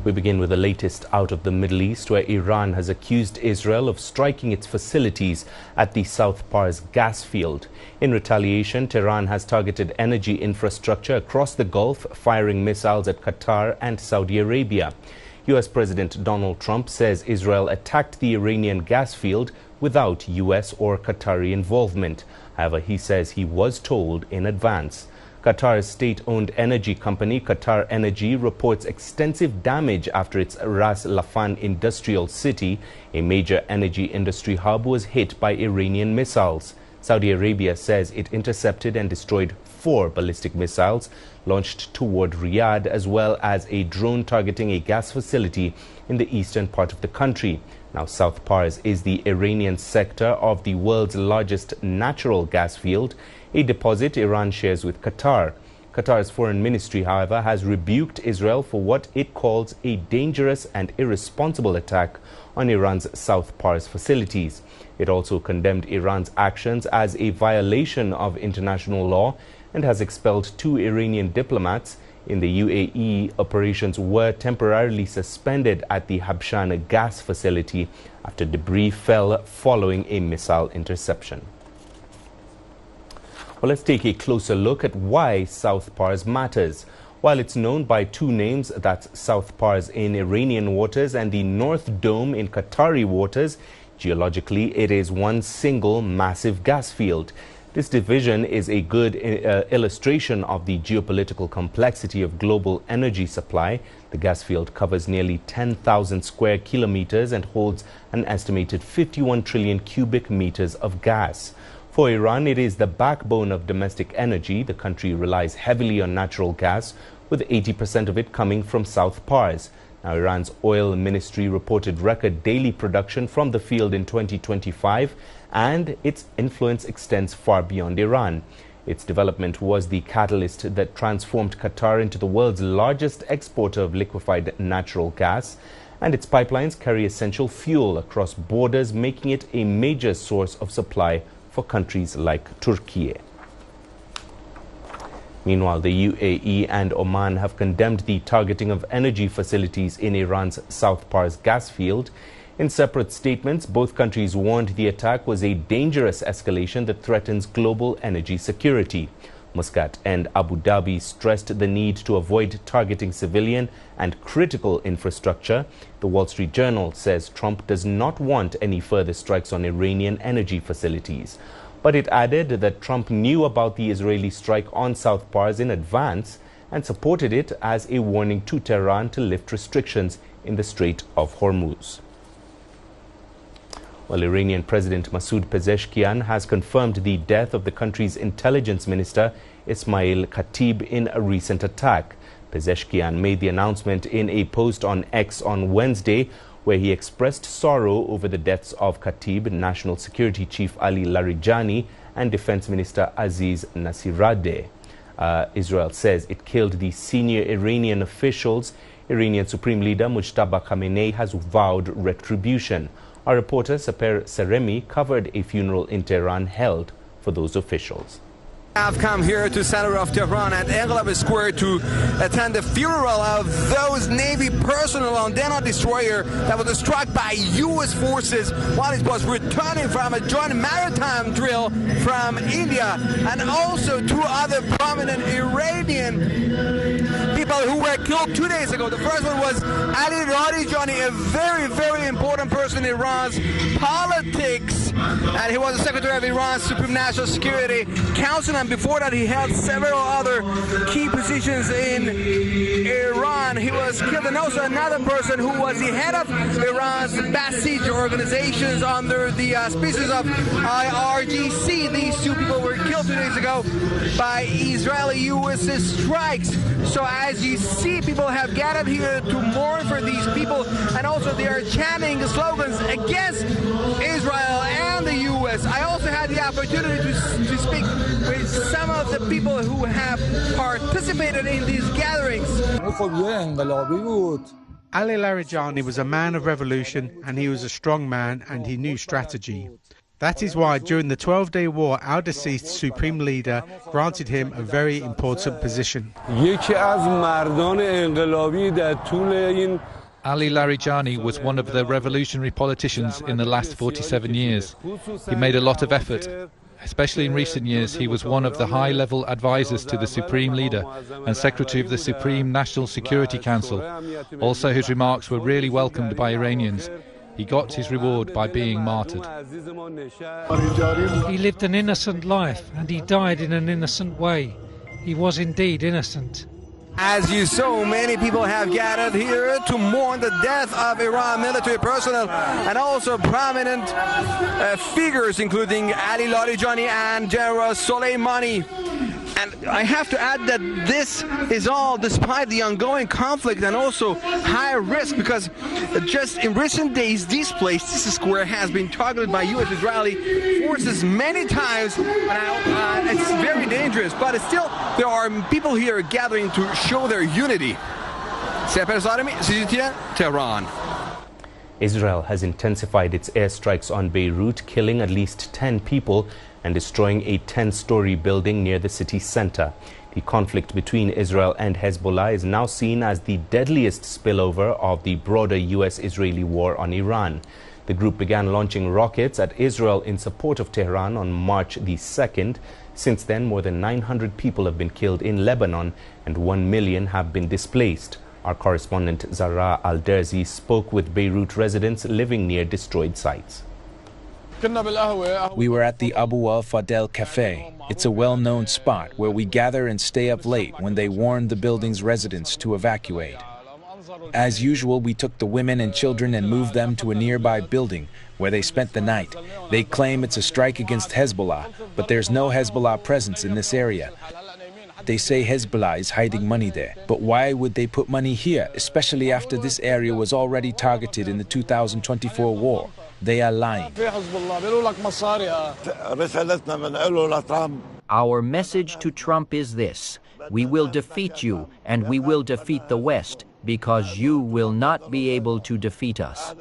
We begin with the latest out of the Middle East, where Iran has accused Israel of striking its facilities at the South Pars gas field. In retaliation, Tehran has targeted energy infrastructure across the Gulf, firing missiles at Qatar and Saudi Arabia. U.S. President Donald Trump says Israel attacked the Iranian gas field without U.S. or Qatari involvement. However, he says he was told in advance. Qatar's state-owned energy company, Qatar Energy, reports extensive damage after its Ras Laffan industrial city, a major energy industry hub, was hit by Iranian missiles. Saudi Arabia says it intercepted and destroyed 4 ballistic missiles launched toward Riyadh, as well as a drone targeting a gas facility in the eastern part of the country. Now, South Pars is the Iranian sector of the world's largest natural gas field, a deposit Iran shares with Qatar. Qatar's foreign ministry, however, has rebuked Israel for what it calls a dangerous and irresponsible attack on Iran's South Pars facilities. It also condemned Iran's actions as a violation of international law and has expelled 2 Iranian diplomats. In the UAE, operations were temporarily suspended at the Habshan gas facility after debris fell following a missile interception. Well, let's take a closer look at why South Pars matters. While it's known by 2 names, that's South Pars in Iranian waters and the North Dome in Qatari waters, geologically it is one single massive gas field. This division is a good illustration of the geopolitical complexity of global energy supply. The gas field covers nearly 10,000 square kilometers and holds an estimated 51 trillion cubic meters of gas. For Iran, it is the backbone of domestic energy. The country relies heavily on natural gas, with 80% of it coming from South Pars. Now, Iran's oil ministry reported record daily production from the field in 2025, and its influence extends far beyond Iran. Its development was the catalyst that transformed Qatar into the world's largest exporter of liquefied natural gas, and its pipelines carry essential fuel across borders, making it a major source of supply for countries like Turkey. Meanwhile, the UAE and Oman have condemned the targeting of energy facilities in Iran's South Pars gas field. In separate statements, both countries warned the attack was a dangerous escalation that threatens global energy security. Muscat and Abu Dhabi stressed the need to avoid targeting civilian and critical infrastructure. The Wall Street Journal says Trump does not want any further strikes on Iranian energy facilities. But it added that Trump knew about the Israeli strike on South Pars in advance and supported it as a warning to Tehran to lift restrictions in the Strait of Hormuz. Well, Iranian President Masoud Pezeshkian has confirmed the death of the country's intelligence minister, Ismail Khatib, in a recent attack. Pezeshkian made the announcement in a post on X on Wednesday, where he expressed sorrow over the deaths of Khatib, National Security Chief Ali Larijani, and Defense Minister Aziz Nasiradeh. Israel says it killed the senior Iranian officials. Iranian Supreme Leader Mujtaba Khamenei has vowed retribution. Our reporter Saper Seremi covered a funeral in Tehran held for those officials. I've come here to center of Tehran at Engelab Square to attend the funeral of those Navy personnel on Dana destroyer that was struck by U.S. forces while it was returning from a joint maritime drill from India, and also 2 other prominent Iranian people who were killed 2 days ago. The first one was Ali Radijani, a very, very important person in Iran's politics, and he was the secretary of Iran's Supreme National Security Council. And before that, he held several other key positions in Iran. He was killed, and also another person who was the head of Iran's Basij organizations under the auspices of IRGC. These 2 people were killed 2 days ago by Israeli-U.S. strikes. So as you see, people have gathered here to mourn for these people, and also they are chanting slogans against Israel and the U.S. I also had the opportunity to speak with some of the people who have participated in these gatherings. Ali Larijani was a man of revolution, and he was a strong man, and he knew strategy. That is why during the 12-day war, our deceased supreme leader granted him a very important position. Ali Larijani was one of the revolutionary politicians in the last 47 years. He made a lot of effort. Especially in recent years, he was one of the high-level advisors to the Supreme Leader and Secretary of the Supreme National Security Council. Also, his remarks were really welcomed by Iranians. He got his reward by being martyred. He lived an innocent life, and he died in an innocent way. He was indeed innocent. As you saw, many people have gathered here to mourn the death of Iran military personnel and also prominent figures, including Ali Larijani and General Soleimani. And I have to add that this is all despite the ongoing conflict and also high risk, because just in recent days, this square, has been targeted by U.S.-Israeli forces many times. And it's very dangerous, but still there are people here gathering to show their unity. CGTN, Tehran. Israel has intensified its airstrikes on Beirut, killing at least 10 people and destroying a 10-story building near the city center. The conflict between Israel and Hezbollah is now seen as the deadliest spillover of the broader U.S.-Israeli war on Iran. The group began launching rockets at Israel in support of Tehran on March the 2nd. Since then, more than 900 people have been killed in Lebanon and 1 million have been displaced. Our correspondent Zahra Al-Derzi spoke with Beirut residents living near destroyed sites. We were at the Abu al-Fadel Cafe. It's a well-known spot where we gather and stay up late when they warned the building's residents to evacuate. As usual, we took the women and children and moved them to a nearby building where they spent the night. They claim it's a strike against Hezbollah, but there's no Hezbollah presence in this area. They say Hezbollah is hiding money there. But why would they put money here, especially after this area was already targeted in the 2024 war? They are lying. Our message to Trump is this: we will defeat you, and we will defeat the West, because you will not be able to defeat us.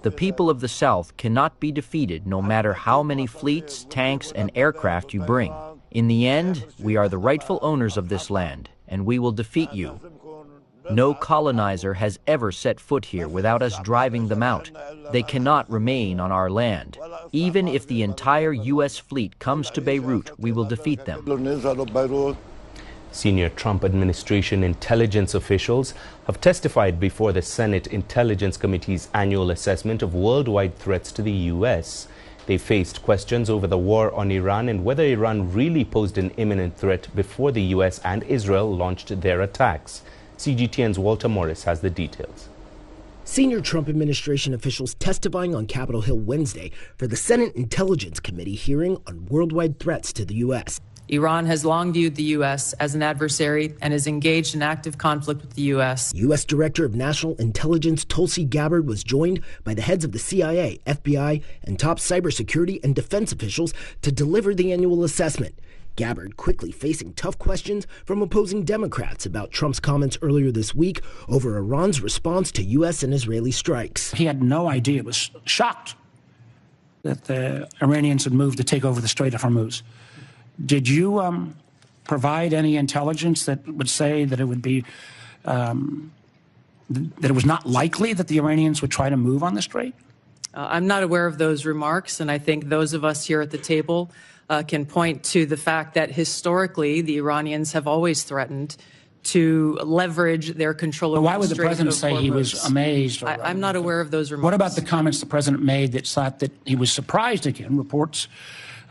The people of the South cannot be defeated no matter how many fleets, tanks, and aircraft you bring. In the end, we are the rightful owners of this land, and we will defeat you. No colonizer has ever set foot here without us driving them out. They cannot remain on our land. Even if the entire U.S. fleet comes to Beirut, we will defeat them. Senior Trump administration intelligence officials have testified before the Senate Intelligence Committee's annual assessment of worldwide threats to the U.S. They faced questions over the war on Iran and whether Iran really posed an imminent threat before the U.S. and Israel launched their attacks. CGTN's Walter Morris has the details. Senior Trump administration officials testifying on Capitol Hill Wednesday for the Senate Intelligence Committee hearing on worldwide threats to the U.S. Iran has long viewed the U.S. as an adversary and is engaged in active conflict with the U.S. U.S. Director of National Intelligence Tulsi Gabbard was joined by the heads of the CIA, FBI, and top cybersecurity and defense officials to deliver the annual assessment. Gabbard quickly facing tough questions from opposing Democrats about Trump's comments earlier this week over Iran's response to U.S. and Israeli strikes. He had no idea, was shocked that the Iranians had moved to take over the Strait of Hormuz. Did you provide any intelligence that would say that it would be, that it was not likely that the Iranians would try to move on the strait? I'm not aware of those remarks, and I think those of us here at the table can point to the fact that historically the Iranians have always threatened to leverage their control over why would the president say he was amazed? I'm not aware of those remarks. What about the comments the president made that thought that he was surprised again, reports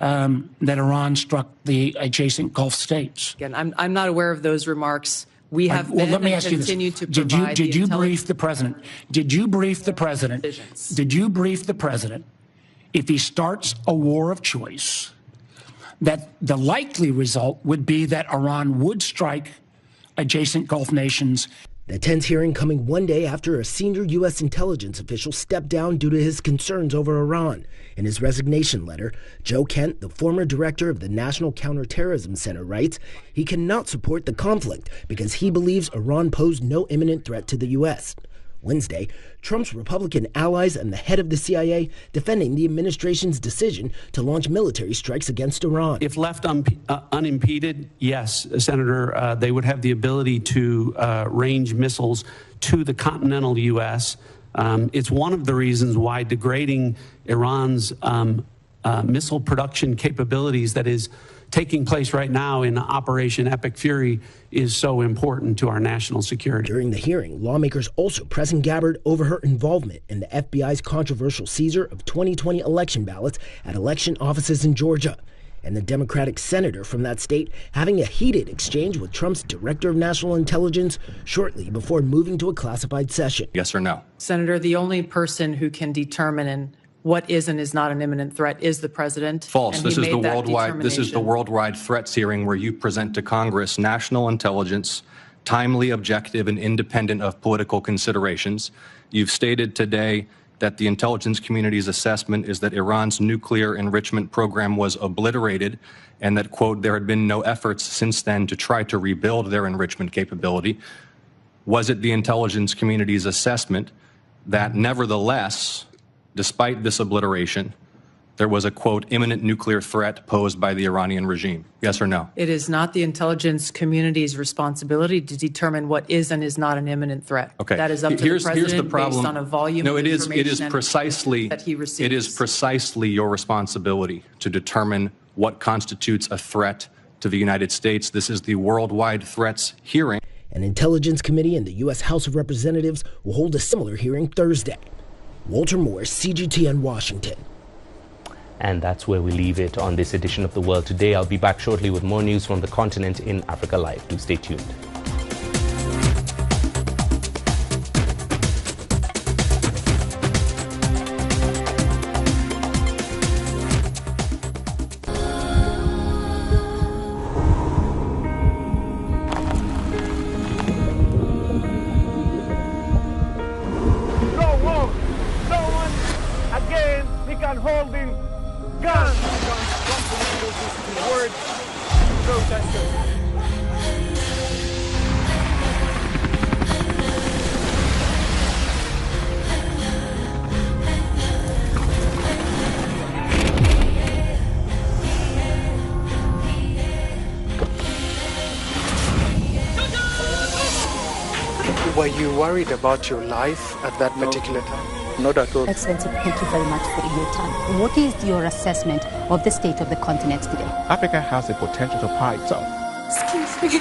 that Iran struck the adjacent Gulf states? Again, I'm not aware of those remarks. We have been let me and ask you continue this. to provide Did you brief the president? Did you brief the president? Did you brief the president if he starts a war of choice, that the likely result would be that Iran would strike adjacent Gulf nations? The tense hearing coming one day after a senior U.S. intelligence official stepped down due to his concerns over Iran. In his resignation letter, Joe Kent, the former director of the National Counterterrorism Center, writes he cannot support the conflict because he believes Iran posed no imminent threat to the U.S. Wednesday, Trump's Republican allies and the head of the CIA defending the administration's decision to launch military strikes against Iran. If left unimpeded, yes, Senator, they would have the ability to range missiles to the continental U.S. It's one of the reasons why degrading Iran's missile production capabilities that is taking place right now in Operation Epic Fury is so important to our national security. During the hearing, lawmakers also pressing Gabbard over her involvement in the FBI's controversial seizure of 2020 election ballots at election offices in Georgia, and the Democratic senator from that state having a heated exchange with Trump's director of national intelligence shortly before moving to a classified session. Yes or no? Senator, the only person who can determine what is and is not an imminent threat is the president. False. This is the worldwide threats hearing where you present to Congress national intelligence, timely, objective, and independent of political considerations. You've stated today that the intelligence community's assessment is that Iran's nuclear enrichment program was obliterated and that, quote, there had been no efforts since then to try to rebuild their enrichment capability. Was it the intelligence community's assessment that nevertheless, despite this obliteration, there was a, quote, imminent nuclear threat posed by the Iranian regime? Yes or no? It is not the intelligence community's responsibility to determine what is and is not an imminent threat. Okay. That is up to the president here's the problem. Based on a volume of information it is precisely that he receives. It is precisely your responsibility to determine what constitutes a threat to the United States. This is the worldwide threats hearing. An intelligence committee in the U.S. House of Representatives will hold a similar hearing Thursday. Walter Moore, CGTN, Washington. And that's where we leave it on this edition of The World Today. I'll be back shortly with more news from the continent in Africa Live. Do stay tuned. Were you worried about your life at that particular time? Not at all. Excellency, thank you very much for your time. What is your assessment of the state of the continent today? Africa has the potential to power itself. Excuse me.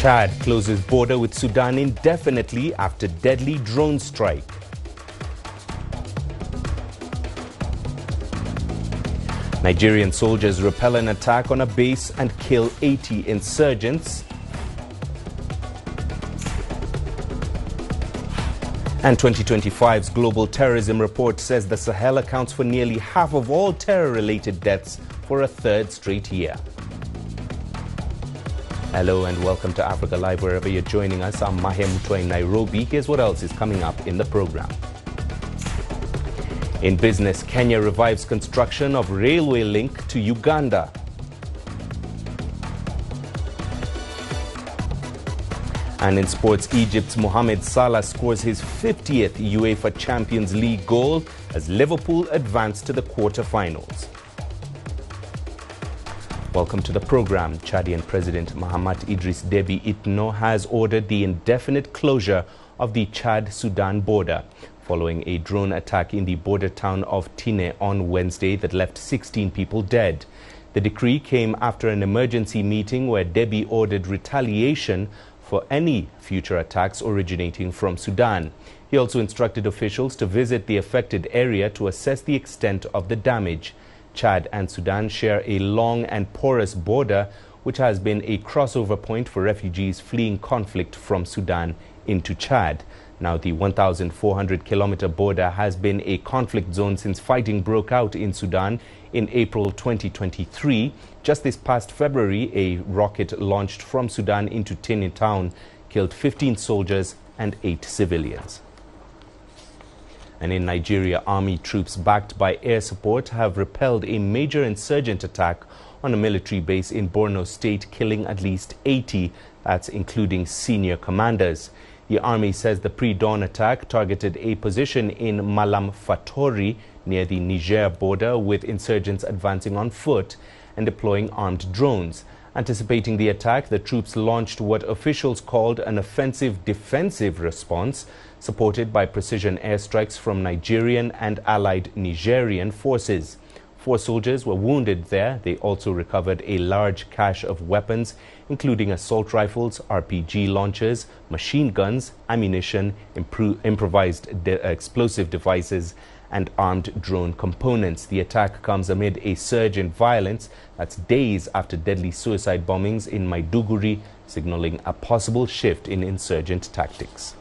Chad closes border with Sudan indefinitely after deadly drone strike. Nigerian soldiers repel an attack on a base and kill 80 insurgents. And 2025's Global Terrorism Report says the Sahel accounts for nearly half of all terror-related deaths for a third straight year. Hello and welcome to Africa Live, wherever you're joining us. I'm Mahia, Mutua in Nairobi. Here's what else is coming up in the program. In business, Kenya revives construction of railway link to Uganda. And in sports, Egypt's Mohamed Salah scores his 50th UEFA Champions League goal as Liverpool advance to the quarter-finals. Welcome to the program. Chadian President Mahamat Idris Deby Itno has ordered the indefinite closure of the Chad-Sudan border following a drone attack in the border town of Tine on Wednesday that left 16 people dead. The decree came after an emergency meeting where Deby ordered retaliation for any future attacks originating from Sudan. He also instructed officials to visit the affected area to assess the extent of the damage. Chad and Sudan share a long and porous border, which has been a crossover point for refugees fleeing conflict from Sudan into Chad. Now, the 1,400-kilometer border has been a conflict zone since fighting broke out in Sudan in April 2023. Just this past February, a rocket launched from Sudan into Tine town killed 15 soldiers and 8 civilians. And in Nigeria, army troops backed by air support have repelled a major insurgent attack on a military base in Borno State, killing at least 80, that's including senior commanders. The army says the pre-dawn attack targeted a position in Malam Fatori near the Niger border, with insurgents advancing on foot and deploying armed drones. Anticipating the attack, the troops launched what officials called an offensive-defensive response, supported by precision airstrikes from Nigerian and allied Nigerian forces. 4 soldiers were wounded there. They also recovered a large cache of weapons, including assault rifles, RPG launchers, machine guns, ammunition, improvised explosive devices, and armed drone components. The attack comes amid a surge in violence that's days after deadly suicide bombings in Maiduguri, signaling a possible shift in insurgent tactics.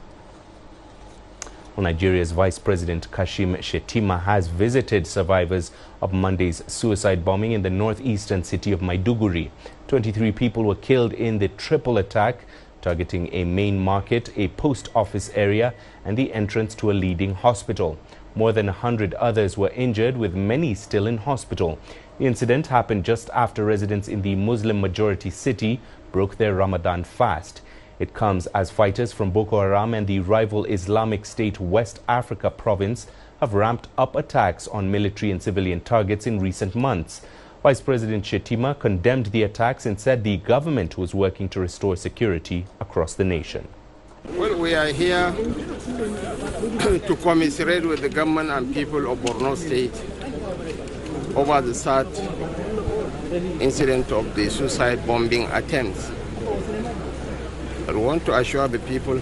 Well, Nigeria's Vice President Kashim Shettima has visited survivors of Monday's suicide bombing in the northeastern city of Maiduguri. 23 people were killed in the triple attack, targeting a main market, a post office area, and the entrance to a leading hospital. More than 100 others were injured, with many still in hospital. The incident happened just after residents in the Muslim-majority city broke their Ramadan fast. It comes as fighters from Boko Haram and the rival Islamic State West Africa province have ramped up attacks on military and civilian targets in recent months. Vice President Shettima condemned the attacks and said the government was working to restore security across the nation. Well, we are here to commiserate with the government and people of Borno State over the sad incident of the suicide bombing attempts. I want to assure the people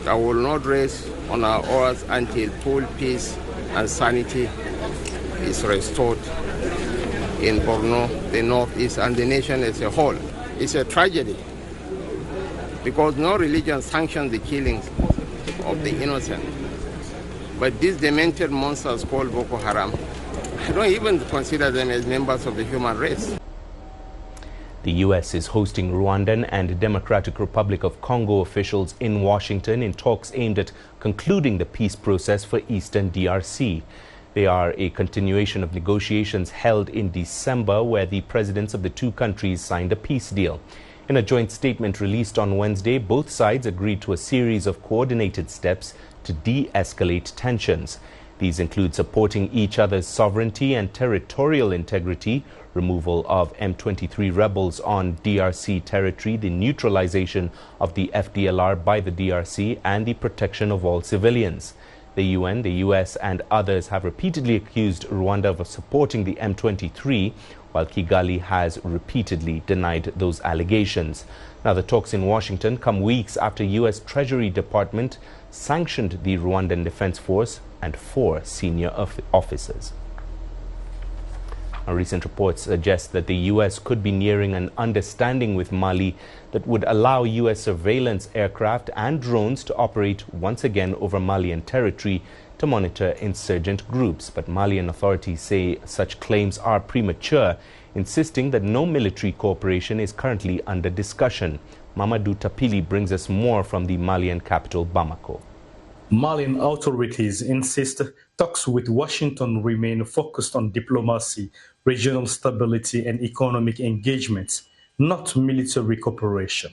that we will not rest on our oars until full peace and sanity is restored in Borno, the Northeast, and the nation as a whole. It's a tragedy because no religion sanctions the killings of the innocent. But these demented monsters called Boko Haram, I don't even consider them as members of the human race. The U.S. is hosting Rwandan and Democratic Republic of Congo officials in Washington in talks aimed at concluding the peace process for Eastern DRC. They are a continuation of negotiations held in December, where the presidents of the two countries signed a peace deal. In a joint statement released on Wednesday, both sides agreed to a series of coordinated steps to de-escalate tensions. These include supporting each other's sovereignty and territorial integrity, removal of M23 rebels on DRC territory, the neutralization of the FDLR by the DRC, and the protection of all civilians. The UN, the US and others have repeatedly accused Rwanda of supporting the M23, while Kigali has repeatedly denied those allegations. Now, the talks in Washington come weeks after US Treasury Department sanctioned the Rwandan Defense Force and 4 senior officers. Recent reports suggest that the US could be nearing an understanding with Mali that would allow US surveillance aircraft and drones to operate once again over Malian territory to monitor insurgent groups. But Malian authorities say such claims are premature, insisting that no military cooperation is currently under discussion. Mamadou Tapili brings us more from the Malian capital, Bamako. Malian authorities insist talks with Washington remain focused on diplomacy, regional stability and economic engagement, not military cooperation.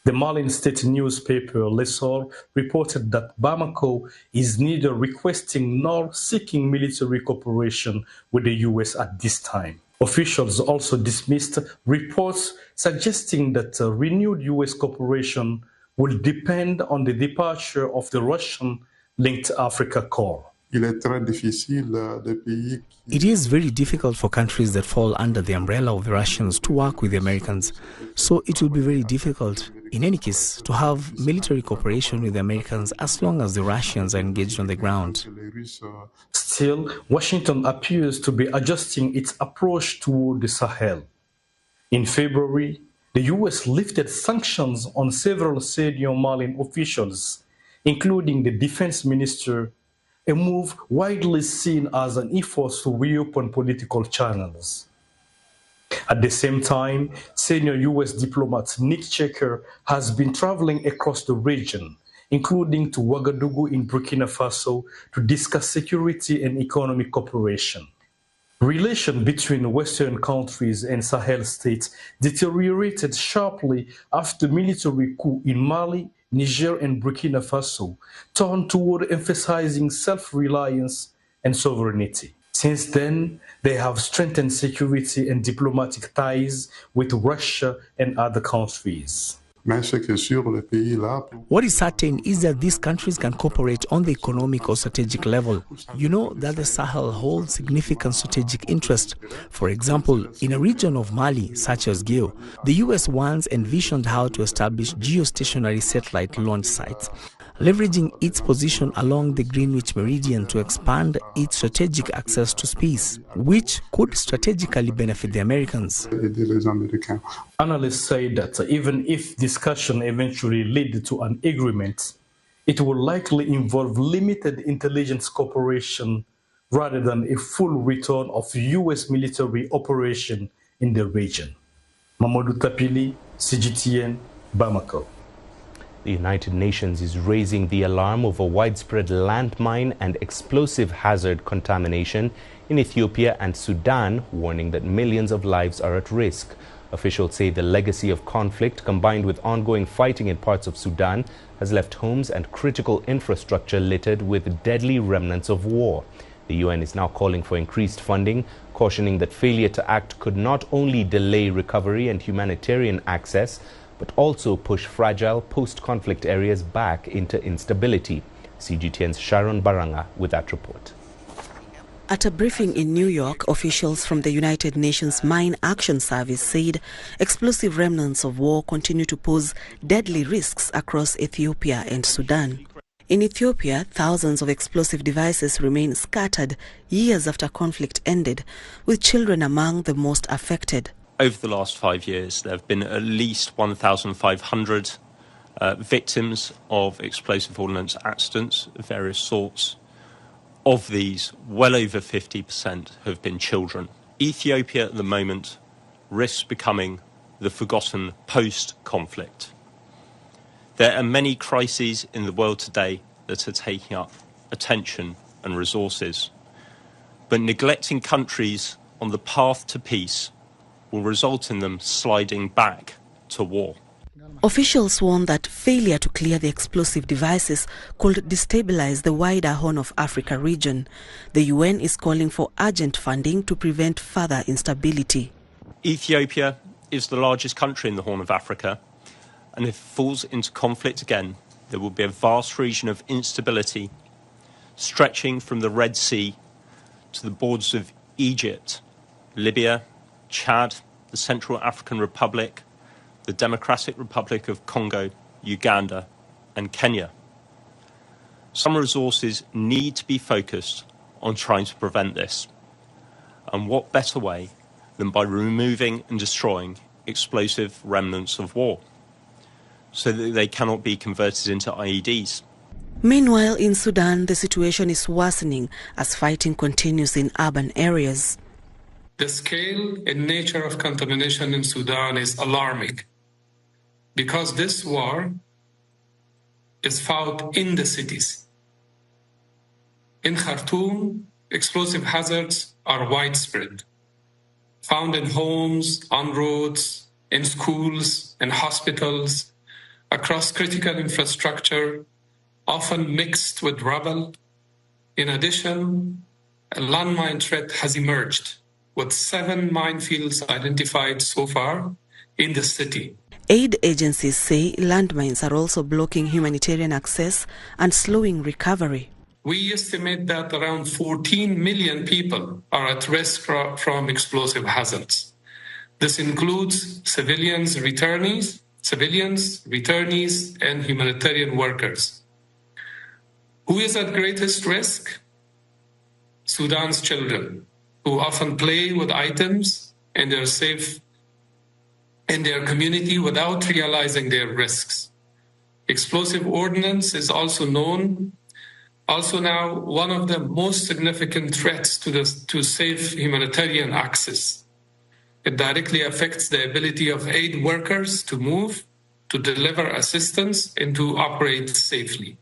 The Malian state newspaper Le Soir reported that Bamako is neither requesting nor seeking military cooperation with the US at this time. Officials also dismissed reports suggesting that renewed US cooperation will depend on the departure of the Russian-linked Africa Corps. It is very difficult for countries that fall under the umbrella of the Russians to work with the Americans, so it will be very difficult, in any case, to have military cooperation with the Americans as long as the Russians are engaged on the ground. Still, Washington appears to be adjusting its approach toward the Sahel. In February, the U.S. lifted sanctions on several senior Malian officials, including the defense minister, a move widely seen as an effort to reopen political channels. At the same time, senior U.S. diplomat Nick Checker has been traveling across the region, including to Ouagadougou in Burkina Faso, to discuss security and economic cooperation. Relations between Western countries and Sahel states deteriorated sharply after military coup in Mali, Niger and Burkina Faso turned toward emphasizing self-reliance and sovereignty. Since then, they have strengthened security and diplomatic ties with Russia and other countries. What is certain is that these countries can cooperate on the economic or strategic level. You know that the Sahel holds significant strategic interest. For example, in a region of Mali, such as Geo, the US once envisioned how to establish geostationary satellite launch sites, leveraging its position along the Greenwich Meridian to expand its strategic access to space, which could strategically benefit the Americans. Analysts say that even if discussion eventually lead to an agreement, it will likely involve limited intelligence cooperation rather than a full return of US military operation in the region. Mamadou Tapili, CGTN, Bamako. The United Nations is raising the alarm over widespread landmine and explosive hazard contamination in Ethiopia and Sudan, warning that millions of lives are at risk. Officials say the legacy of conflict, combined with ongoing fighting in parts of Sudan, has left homes and critical infrastructure littered with deadly remnants of war. The UN is now calling for increased funding, cautioning that failure to act could not only delay recovery and humanitarian access, but also push fragile post-conflict areas back into instability. CGTN's Sharon Baranga with that report. At a briefing in New York, officials from the United Nations Mine Action Service said explosive remnants of war continue to pose deadly risks across Ethiopia and Sudan. In Ethiopia, thousands of explosive devices remain scattered years after conflict ended, with children among the most affected. Over the last 5 years, there have been at least 1,500 victims of explosive ordnance accidents of various sorts. Of these, well over 50% have been children. Ethiopia at the moment risks becoming the forgotten post-conflict. There are many crises in the world today that are taking up attention and resources. But neglecting countries on the path to peace will result in them sliding back to war. Officials warn that failure to clear the explosive devices could destabilize the wider Horn of Africa region. The UN is calling for urgent funding to prevent further instability. Ethiopia is the largest country in the Horn of Africa, and if it falls into conflict again, there will be a vast region of instability, stretching from the Red Sea to the borders of Egypt, Libya, Chad, the Central African Republic, the Democratic Republic of Congo, Uganda, and Kenya. Some resources need to be focused on trying to prevent this. And what better way than by removing and destroying explosive remnants of war so that they cannot be converted into IEDs. Meanwhile, in Sudan, the situation is worsening as fighting continues in urban areas. The scale and nature of contamination in Sudan is alarming because this war is fought in the cities. In Khartoum, explosive hazards are widespread, found in homes, on roads, in schools, in hospitals, across critical infrastructure, often mixed with rubble. In addition, a landmine threat has emerged, with 7 minefields identified so far in the city. Aid agencies say landmines are also blocking humanitarian access and slowing recovery. We estimate that around 14 million people are at risk from explosive hazards. This includes civilians, returnees, and humanitarian workers. Who is at greatest risk? Sudan's children, who often play with items in their community without realizing their risks. Explosive ordnance is also now one of the most significant threats to safe humanitarian access. It directly affects the ability of aid workers to move, to deliver assistance, and to operate safely.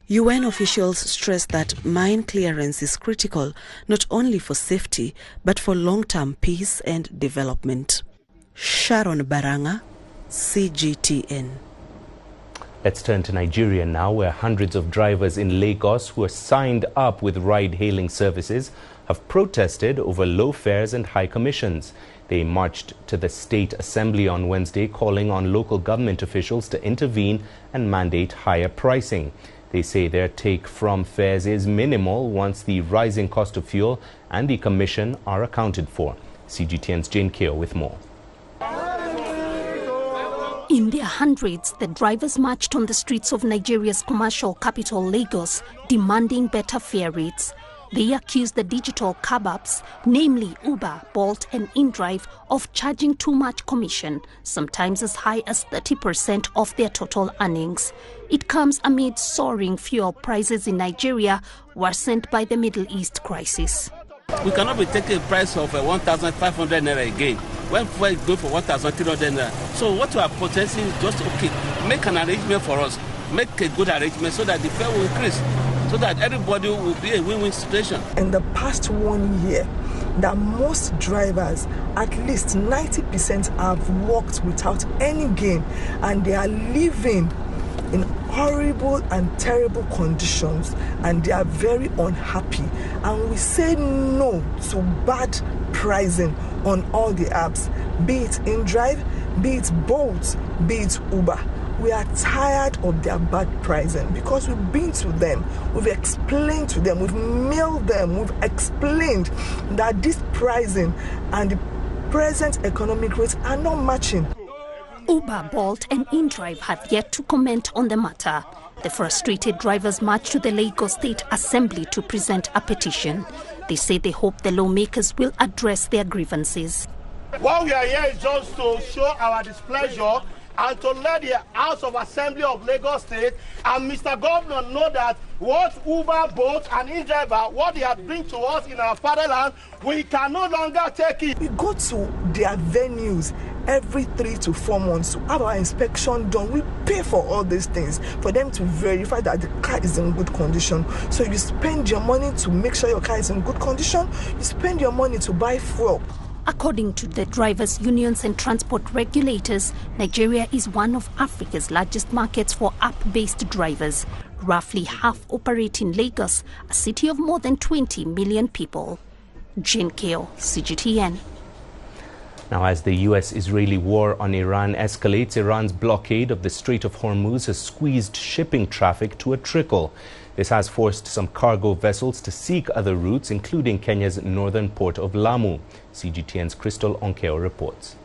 UN officials stress that mine clearance is critical not only for safety but for long-term peace and development. Sharon Baranga, CGTN. Let's turn to Nigeria now, where hundreds of drivers in Lagos who are signed up with ride-hailing services have protested over low fares and high commissions. They marched to the State Assembly on Wednesday, calling on local government officials to intervene and mandate higher pricing. They say their take from fares is minimal once the rising cost of fuel and the commission are accounted for. CGTN's Jane Keo with more. In their hundreds, the drivers marched on the streets of Nigeria's commercial capital, Lagos, demanding better fare rates. They accused the digital cab apps, namely Uber, Bolt and InDrive, of charging too much commission, sometimes as high as 30% of their total earnings. It comes amid soaring fuel prices in Nigeria, worsened by the Middle East crisis. We cannot be taking a price of 1,500 naira again when fuel is going for 1,300 naira. So what we are protesting is just, make an arrangement for us, make a good arrangement so that the fare will increase, so that everybody will be a win-win situation. In the past 1 year, that most drivers, at least 90%, have worked without any gain, and they are living in horrible and terrible conditions, and they are very unhappy. And we say no to bad pricing on all the apps, be it InDrive, be it Bolt, be it Uber. We are tired of their bad pricing because we've been to them, we've explained to them, we've mailed them, we've explained that this pricing and the present economic rates are not matching. Uber, Bolt and InDrive have yet to comment on the matter. The frustrated drivers marched to the Lagos State Assembly to present a petition. They say they hope the lawmakers will address their grievances. What we are here is just to show our displeasure and to let the House of Assembly of Lagos State and Mr. Governor know that what Uber, Bolt and InDriver, what they have bring to us in our fatherland, we can no longer take it. We go to their venues every 3 to 4 months to have our inspection done. We pay for all these things for them to verify that the car is in good condition. So you spend your money to make sure your car is in good condition. You spend your money to buy fuel. According to the drivers' unions and transport regulators, Nigeria is one of Africa's largest markets for app-based drivers. Roughly half operate in Lagos, a city of more than 20 million people. Jane Keo, CGTN. Now, as the US-Israeli war on Iran escalates, Iran's blockade of the Strait of Hormuz has squeezed shipping traffic to a trickle. This has forced some cargo vessels to seek other routes, including Kenya's northern port of Lamu. CGTN's Crystal Onkeo reports.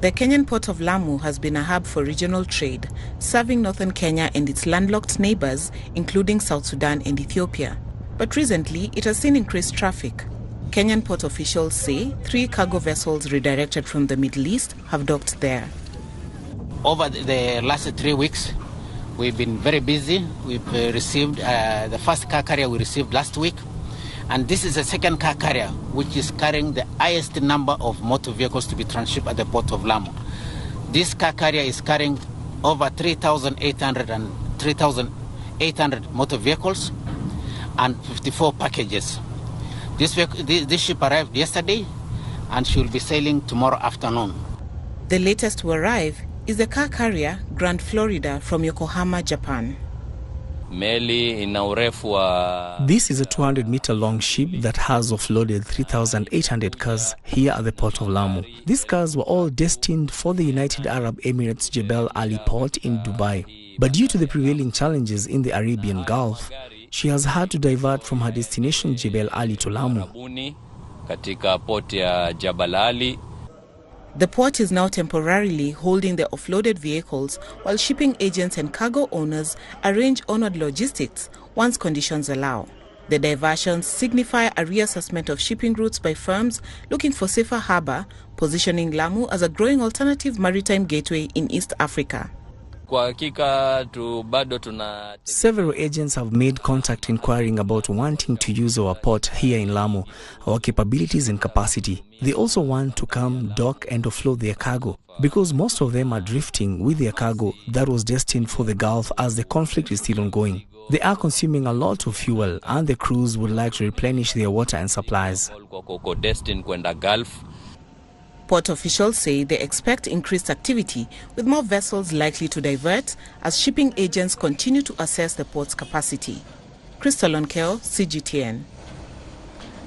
The Kenyan port of Lamu has been a hub for regional trade, serving northern Kenya and its landlocked neighbors, including South Sudan and Ethiopia. But recently, it has seen increased traffic. Kenyan port officials say 3 cargo vessels redirected from the Middle East have docked there. Over the last 3 weeks, we've been very busy. We've received the first car carrier we received last week. And this is the second car carrier, which is carrying the highest number of motor vehicles to be transshipped at the port of Lamu. This car carrier is carrying over 3,800 motor vehicles and 54 packages. This ship arrived yesterday and she will be sailing tomorrow afternoon. The latest to arrive is the car carrier Grand Florida from Yokohama, Japan. This is a 200-meter long ship that has offloaded 3,800 cars here at the port of Lamu. These cars were all destined for the United Arab Emirates Jebel Ali port in Dubai. But due to the prevailing challenges in the Arabian Gulf, she has had to divert from her destination Jebel Ali to Lamu. The port is now temporarily holding the offloaded vehicles while shipping agents and cargo owners arrange onward logistics once conditions allow. The diversions signify a reassessment of shipping routes by firms looking for safer harbour, positioning Lamu as a growing alternative maritime gateway in East Africa. Several agents have made contact inquiring about wanting to use our port here in Lamu, our capabilities and capacity. They also want to come, dock and offload their cargo, because most of them are drifting with their cargo that was destined for the Gulf as the conflict is still ongoing. They are consuming a lot of fuel and the crews would like to replenish their water and supplies. Port officials say they expect increased activity, with more vessels likely to divert as shipping agents continue to assess the port's capacity. Crystal Onkeo, CGTN.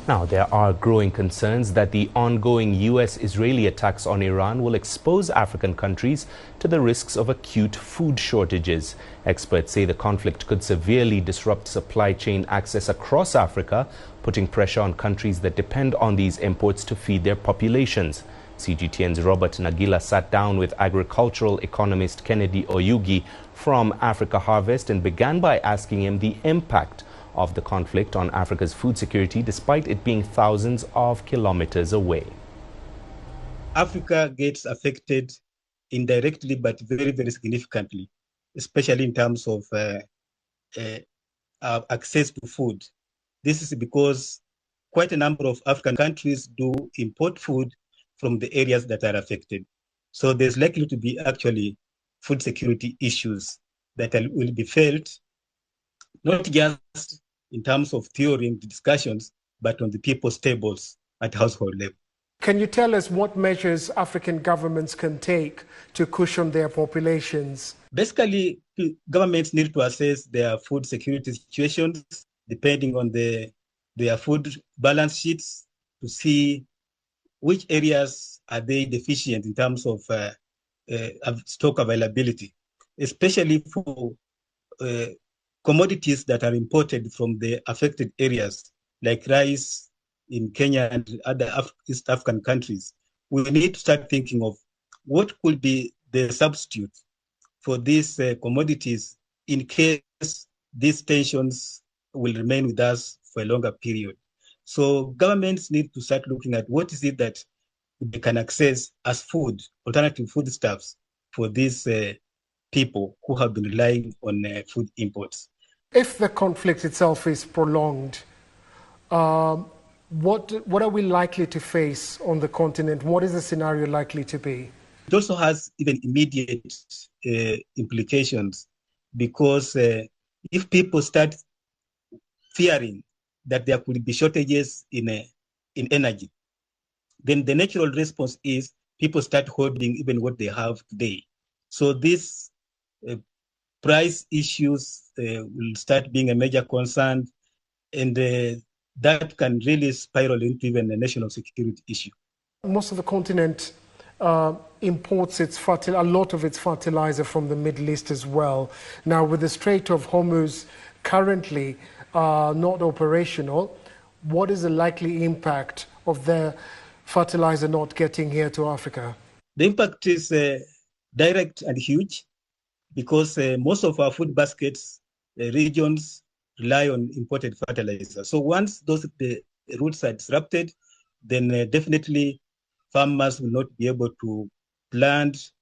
Now, there are growing concerns that the ongoing U.S.-Israeli attacks on Iran will expose African countries to the risks of acute food shortages. Experts say the conflict could severely disrupt supply chain access across Africa, putting pressure on countries that depend on these imports to feed their populations. CGTN's Robert Nagila sat down with agricultural economist Kennedy Oyugi from Africa Harvest and began by asking him the impact of the conflict on Africa's food security, despite it being thousands of kilometers away. Africa gets affected indirectly but very, very significantly, especially in terms of access to food. This is because quite a number of African countries do import food from the areas that are affected. So there's likely to be actually food security issues that will be felt, not just in terms of theory and discussions, but on the people's tables at household level. Can you tell us what measures African governments can take to cushion their populations? Basically, governments need to assess their food security situations depending on their food balance sheets to see which areas are they deficient in terms of stock availability, especially for commodities that are imported from the affected areas, like rice in Kenya and other East African countries. We need to start thinking of what could be the substitute for these commodities in case these tensions will remain with us for a longer period. So governments need to start looking at what is it that they can access as food, alternative foodstuffs for these people who have been relying on food imports. If the conflict itself is prolonged, what are we likely to face on the continent? What is the scenario likely to be? It also has even immediate implications, because if people start fearing that there could be shortages in energy, then the natural response is people start hoarding even what they have today. So these price issues will start being a major concern, and that can really spiral into even a national security issue. Most of the continent imports a lot of its fertilizer from the Middle East as well. Now, with the Strait of Hormuz currently not operational, what is the likely impact of the fertilizer not getting here to Africa? The impact is direct and huge because most of our food baskets regions rely on imported fertilizer. So once the routes are disrupted, then definitely farmers will not be able to plant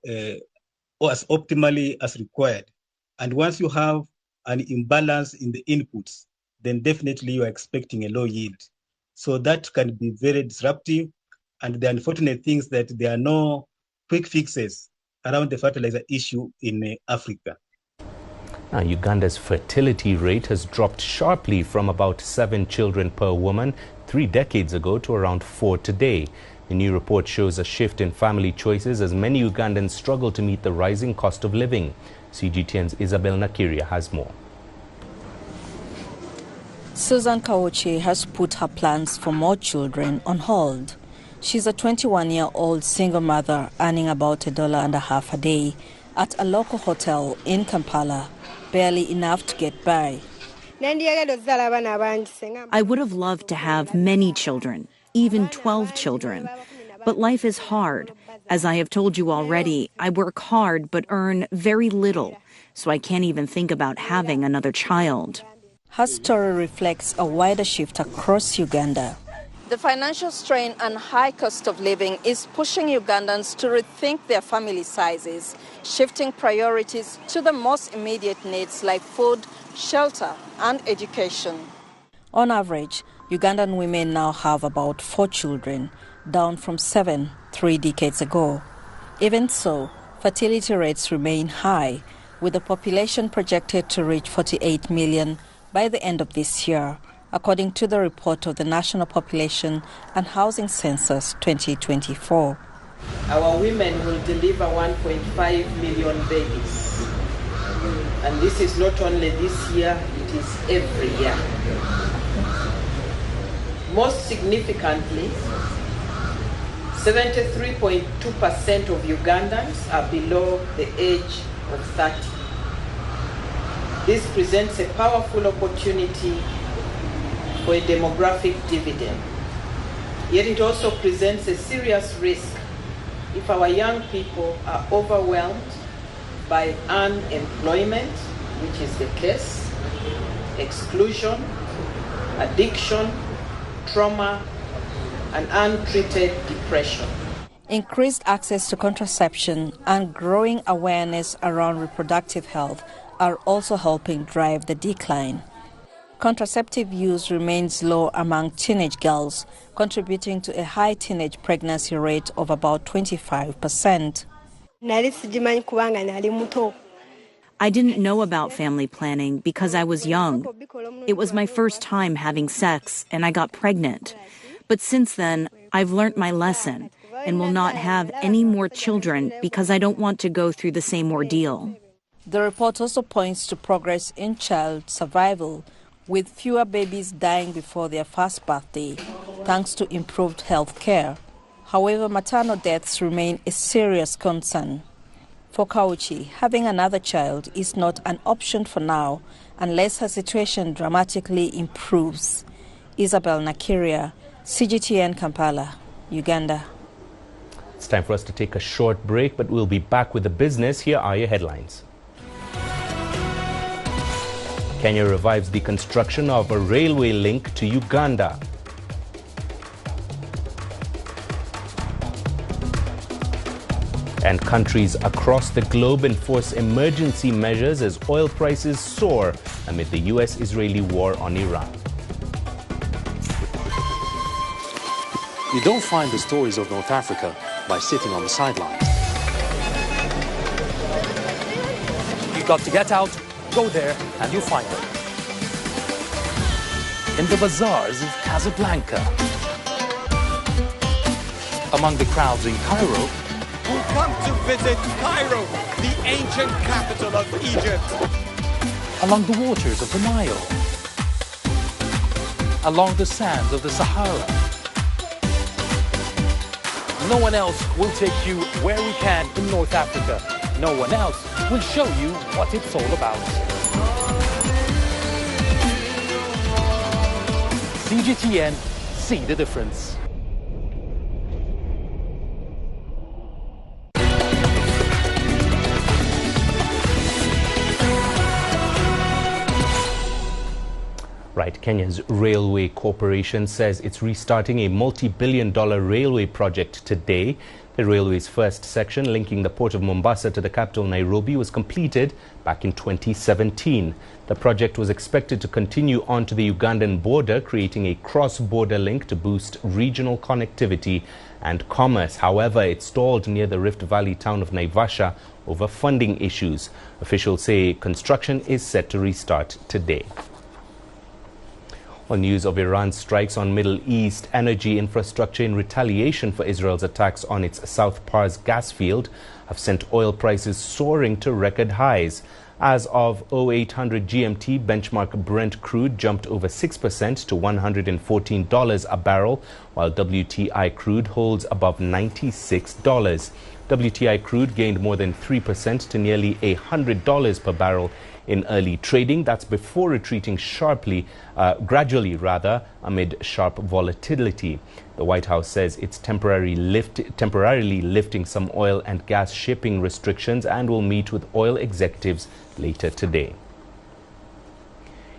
as optimally as required. And once you have an imbalance in the inputs, then definitely you are expecting a low yield. So that can be very disruptive. And the unfortunate thing is that there are no quick fixes around the fertilizer issue in Africa. Now, Uganda's fertility rate has dropped sharply from about 7 children per woman 3 decades ago to around 4 today. The new report shows a shift in family choices as many Ugandans struggle to meet the rising cost of living. CGTN's Isabel Nakiria has more. Susan Kaoche has put her plans for more children on hold. She's a 21-year-old single mother earning about $1.50 a day at a local hotel in Kampala, barely enough to get by. I would have loved to have many children, even 12 children. But life is hard. As I have told you already, I work hard but earn very little, so I can't even think about having another child. Her story reflects a wider shift across Uganda. The financial strain and high cost of living is pushing Ugandans to rethink their family sizes, shifting priorities to the most immediate needs like food, shelter, and education. On average, Ugandan women now have about 4 children, down from 7 3 decades ago. Even so, fertility rates remain high, with the population projected to reach 48 million by the end of this year, according to the report of the National Population and Housing Census 2024. Our women will deliver 1.5 million babies. And this is not only this year, it is every year. Most significantly, 73.2% of Ugandans are below the age of 30. This presents a powerful opportunity for a demographic dividend. Yet it also presents a serious risk if our young people are overwhelmed by unemployment, which is the case, exclusion, addiction, trauma, and untreated depression. Increased access to contraception and growing awareness around reproductive health are also helping drive the decline. Contraceptive use remains low among teenage girls, contributing to a high teenage pregnancy rate of about 25%. I didn't know about family planning because I was young. It was my first time having sex and I got pregnant. But since then, I've learned my lesson and will not have any more children because I don't want to go through the same ordeal. The report also points to progress in child survival, with fewer babies dying before their first birthday, thanks to improved health care. However, maternal deaths remain a serious concern. For Kaoche, having another child is not an option for now unless her situation dramatically improves. Isabel Nakiria, CGTN Kampala, Uganda. It's time for us to take a short break, but we'll be back with the business. Here are your headlines. Kenya revives the construction of a railway link to Uganda. And countries across the globe enforce emergency measures as oil prices soar amid the US-Israeli war on Iran. You don't find the stories of North Africa by sitting on the sidelines. You've got to get out, go there, and you'll find them. In the bazaars of Casablanca. Among the crowds in Cairo. Who come to visit Cairo, the ancient capital of Egypt. Along the waters of the Nile. Along the sands of the Sahara. No one else will take you where we can in North Africa. No one else will show you what it's all about. CGTN, see the difference. Right, Kenya's Railway Corporation says it's restarting a multi-billion-dollar railway project today. The railway's first section linking the port of Mombasa to the capital Nairobi was completed back in 2017. The project was expected to continue on to the Ugandan border, creating a cross-border link to boost regional connectivity and commerce. However, it stalled near the Rift Valley town of Naivasha over funding issues. Officials say construction is set to restart today. On news of Iran's strikes on Middle East energy infrastructure in retaliation for Israel's attacks on its South Pars gas field have sent oil prices soaring to record highs. As of 0800 GMT, benchmark Brent crude jumped over 6% to $114 a barrel, while WTI crude holds above $96. WTI crude gained more than 3% to nearly $100 per barrel in early trading. That's before retreating gradually amid sharp volatility. The White House says it's temporarily lifting some oil and gas shipping restrictions and will meet with oil executives later today.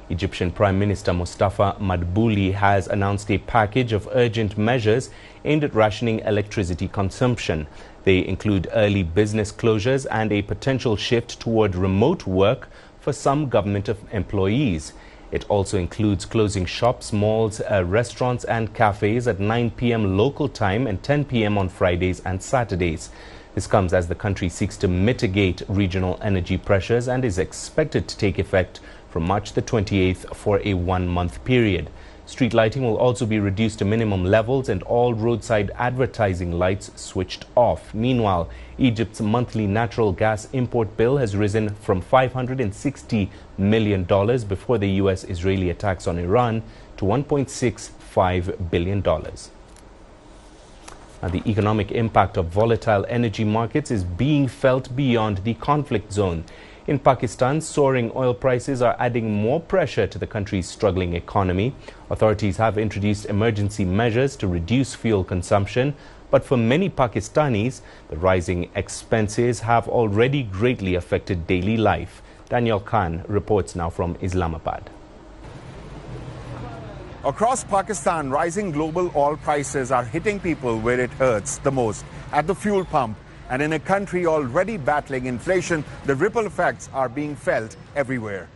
Egyptian Prime Minister Mustafa Madbouli has announced a package of urgent measures aimed at rationing electricity consumption. They include early business closures and a potential shift toward remote work for some government employees. It also includes closing shops, malls, restaurants and cafes at 9 p.m. local time and 10 p.m. on Fridays and Saturdays. This comes as the country seeks to mitigate regional energy pressures and is expected to take effect from March the 28th for a one-month period. Street lighting will also be reduced to minimum levels and all roadside advertising lights switched off. Meanwhile, Egypt's monthly natural gas import bill has risen from $560 million before the U.S.-Israeli attacks on Iran to $1.65 billion. Now, the economic impact of volatile energy markets is being felt beyond the conflict zone. In Pakistan, soaring oil prices are adding more pressure to the country's struggling economy. Authorities have introduced emergency measures to reduce fuel consumption, but for many Pakistanis, the rising expenses have already greatly affected daily life. Daniel Khan reports now from Islamabad. Across Pakistan, rising global oil prices are hitting people where it hurts the most, at the fuel pump. And in a country already battling inflation, the ripple effects are being felt everywhere.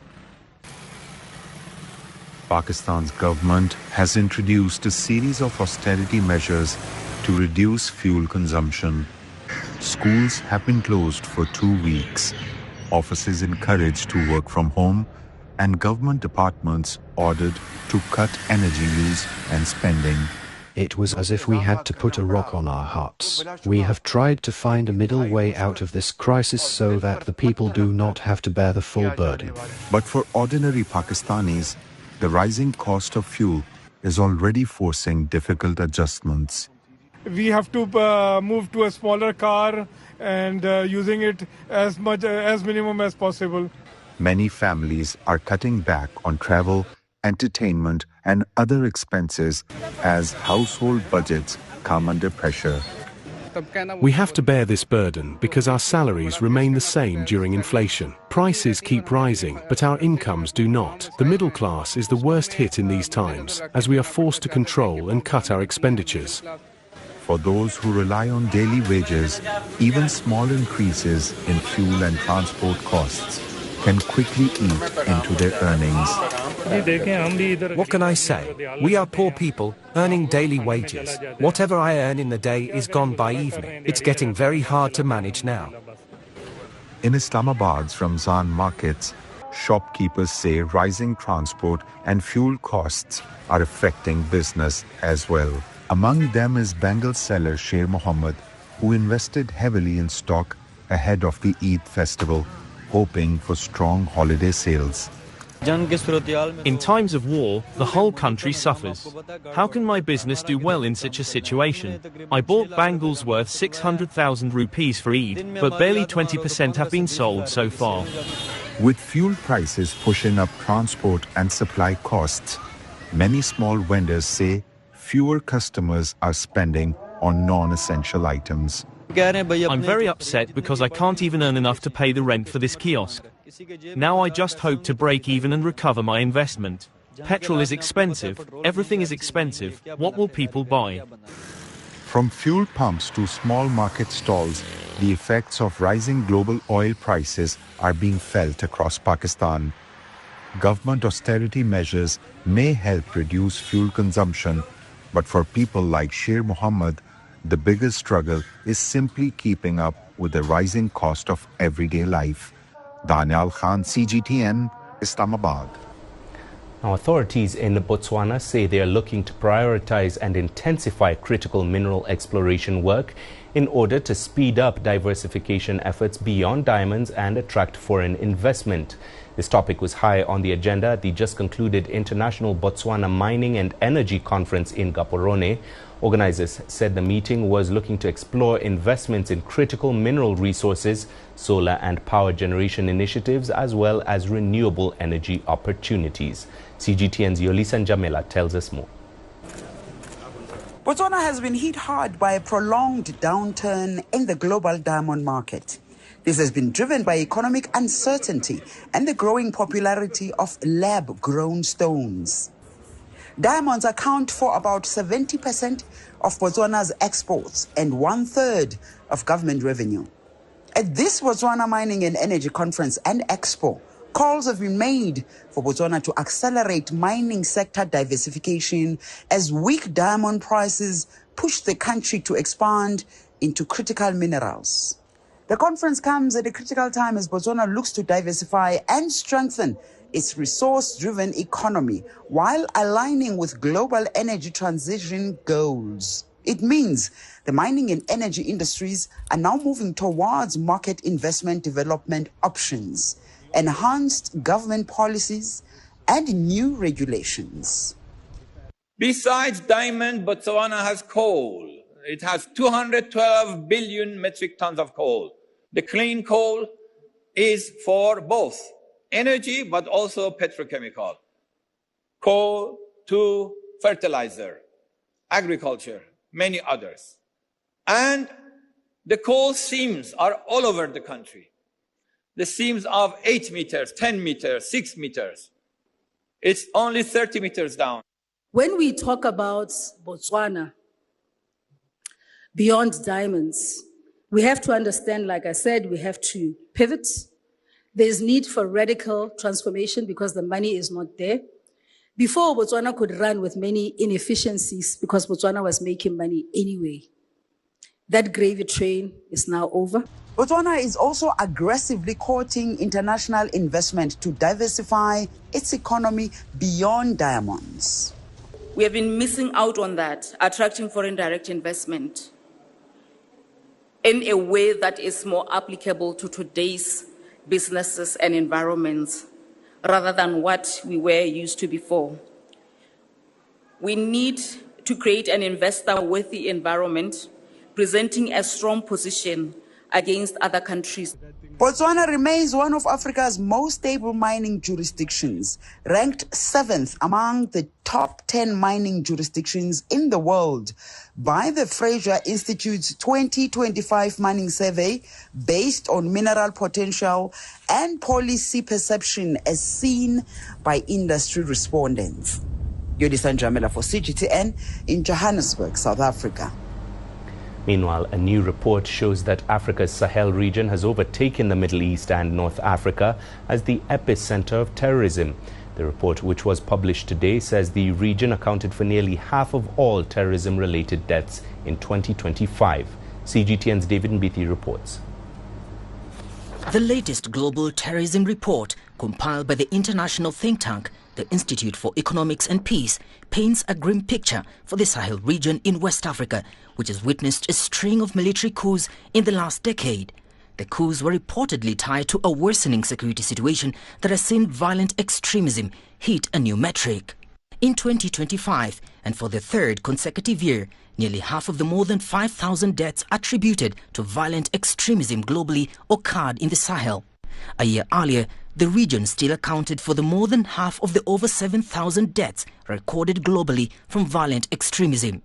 Pakistan's government has introduced a series of austerity measures to reduce fuel consumption. Schools have been closed for 2 weeks, offices encouraged to work from home, and government departments ordered to cut energy use and spending. It was as if we had to put a rock on our hearts. We have tried to find a middle way out of this crisis so that the people do not have to bear the full burden. But for ordinary Pakistanis, the rising cost of fuel is already forcing difficult adjustments. We have to move to a smaller car and using it as minimum as possible. Many families are cutting back on travel, entertainment and other expenses as household budgets come under pressure. We have to bear this burden because our salaries remain the same during inflation. Prices keep rising, but our incomes do not. The middle class is the worst hit in these times, as we are forced to control and cut our expenditures. For those who rely on daily wages, even small increases in fuel and transport costs can quickly eat into their earnings. What can I say? We are poor people earning daily wages. Whatever I earn in the day is gone by evening. It's getting very hard to manage now. In Islamabad's Ramzan markets, shopkeepers say rising transport and fuel costs are affecting business as well. Among them is Bengal seller Sher Mohammed, who invested heavily in stock ahead of the Eid festival, hoping for strong holiday sales. In times of war, the whole country suffers. How can my business do well in such a situation? I bought bangles worth 600,000 rupees for Eid, but barely 20% have been sold so far. With fuel prices pushing up transport and supply costs, many small vendors say fewer customers are spending on non-essential items. I'm very upset because I can't even earn enough to pay the rent for this kiosk. Now I just hope to break even and recover my investment. Petrol is expensive, everything is expensive. What will people buy? From fuel pumps to small market stalls, the effects of rising global oil prices are being felt across Pakistan. Government austerity measures may help reduce fuel consumption, but for people like Sher Mohammed, the biggest struggle is simply keeping up with the rising cost of everyday life. Daniel Khan, CGTN, Islamabad. Now, authorities in Botswana say they are looking to prioritize and intensify critical mineral exploration work in order to speed up diversification efforts beyond diamonds and attract foreign investment. This topic was high on the agenda at the just concluded International Botswana Mining and Energy Conference in Gaborone. Organizers said the meeting was looking to explore investments in critical mineral resources, solar and power generation initiatives, as well as renewable energy opportunities. CGTN's Yolisa Njamela tells us more. Botswana has been hit hard by a prolonged downturn in the global diamond market. This has been driven by economic uncertainty and the growing popularity of lab-grown stones. Diamonds account for about 70% of Botswana's exports and 1/3 of government revenue. At this Botswana Mining and Energy Conference and Expo, calls have been made for Botswana to accelerate mining sector diversification as weak diamond prices push the country to expand into critical minerals. The conference comes at a critical time as Botswana looks to diversify and strengthen its resource-driven economy while aligning with global energy transition goals. It means the mining and energy industries are now moving towards market investment development options, enhanced government policies, and new regulations. Besides diamond, Botswana has coal. It has 212 billion metric tons of coal. The clean coal is for both energy, but also petrochemical. Coal to fertilizer, agriculture, many others. And the coal seams are all over the country. The seams of 8 meters, 10 meters, 6 meters. It's only 30 meters down. When we talk about Botswana, beyond diamonds, we have to understand, like I said, we have to pivot. There's need for radical transformation because the money is not there. Before, Botswana could run with many inefficiencies because Botswana was making money anyway. That gravy train is now over. Botswana is also aggressively courting international investment to diversify its economy beyond diamonds. We have been missing out on that, attracting foreign direct investment in a way that is more applicable to today's businesses and environments rather than what we were used to before. We need to create an investor-worthy environment, presenting a strong position against other countries. Botswana remains one of Africa's most stable mining jurisdictions, ranked 7th among the top 10 mining jurisdictions in the world by the Fraser Institute's 2025 mining survey based on mineral potential and policy perception as seen by industry respondents. Yodisa Njamela for CGTN in Johannesburg, South Africa. Meanwhile, a new report shows that Africa's Sahel region has overtaken the Middle East and North Africa as the epicenter of terrorism. The report, which was published today, says the region accounted for nearly half of all terrorism-related deaths in 2025. CGTN's David Mbithi reports. The latest Global Terrorism Report, compiled by the international think tank, the Institute for Economics and Peace, paints a grim picture for the Sahel region in West Africa, which has witnessed a string of military coups in the last decade. The coups were reportedly tied to a worsening security situation that has seen violent extremism hit a new metric. In 2025, and for the third consecutive year, nearly half of the more than 5,000 deaths attributed to violent extremism globally occurred in the Sahel. A year earlier, the region still accounted for the more than half of the over 7,000 deaths recorded globally from violent extremism.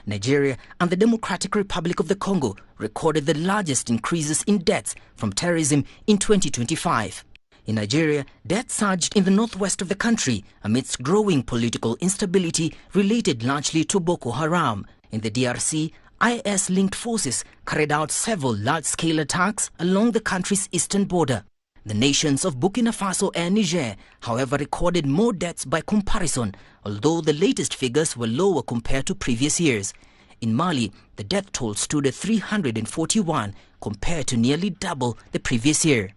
Nigeria and the Democratic Republic of the Congo recorded the largest increases in deaths from terrorism in 2025. In Nigeria, deaths surged in the northwest of the country amidst growing political instability related largely to Boko Haram. In the DRC, IS-linked forces carried out several large-scale attacks along the country's eastern border. The nations of Burkina Faso and Niger, however, recorded more deaths by comparison, although the latest figures were lower compared to previous years. In Mali, the death toll stood at 341 compared to nearly double the previous year.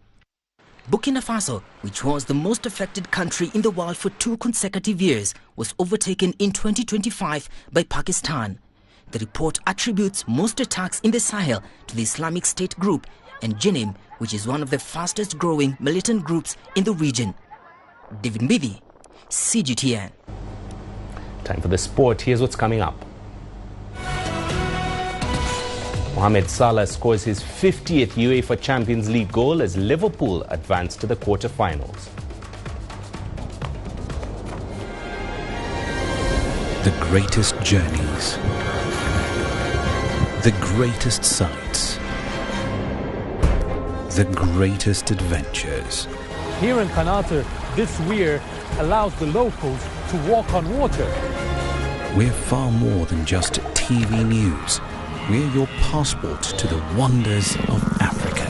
Burkina Faso, which was the most affected country in the world for 2 consecutive years, was overtaken in 2025 by Pakistan. The report attributes most attacks in the Sahel to the Islamic State group and Jinim, which is one of the fastest growing militant groups in the region. David Mbidi, CGTN. Time for the sport. Here's what's coming up. Mohamed Salah scores his 50th UEFA Champions League goal as Liverpool advance to the quarter-finals. The greatest journeys, the greatest sights, the greatest adventures. Here in Kanata, this weir allows the locals to walk on water. We're far more than just TV news. We're your passport to the wonders of Africa.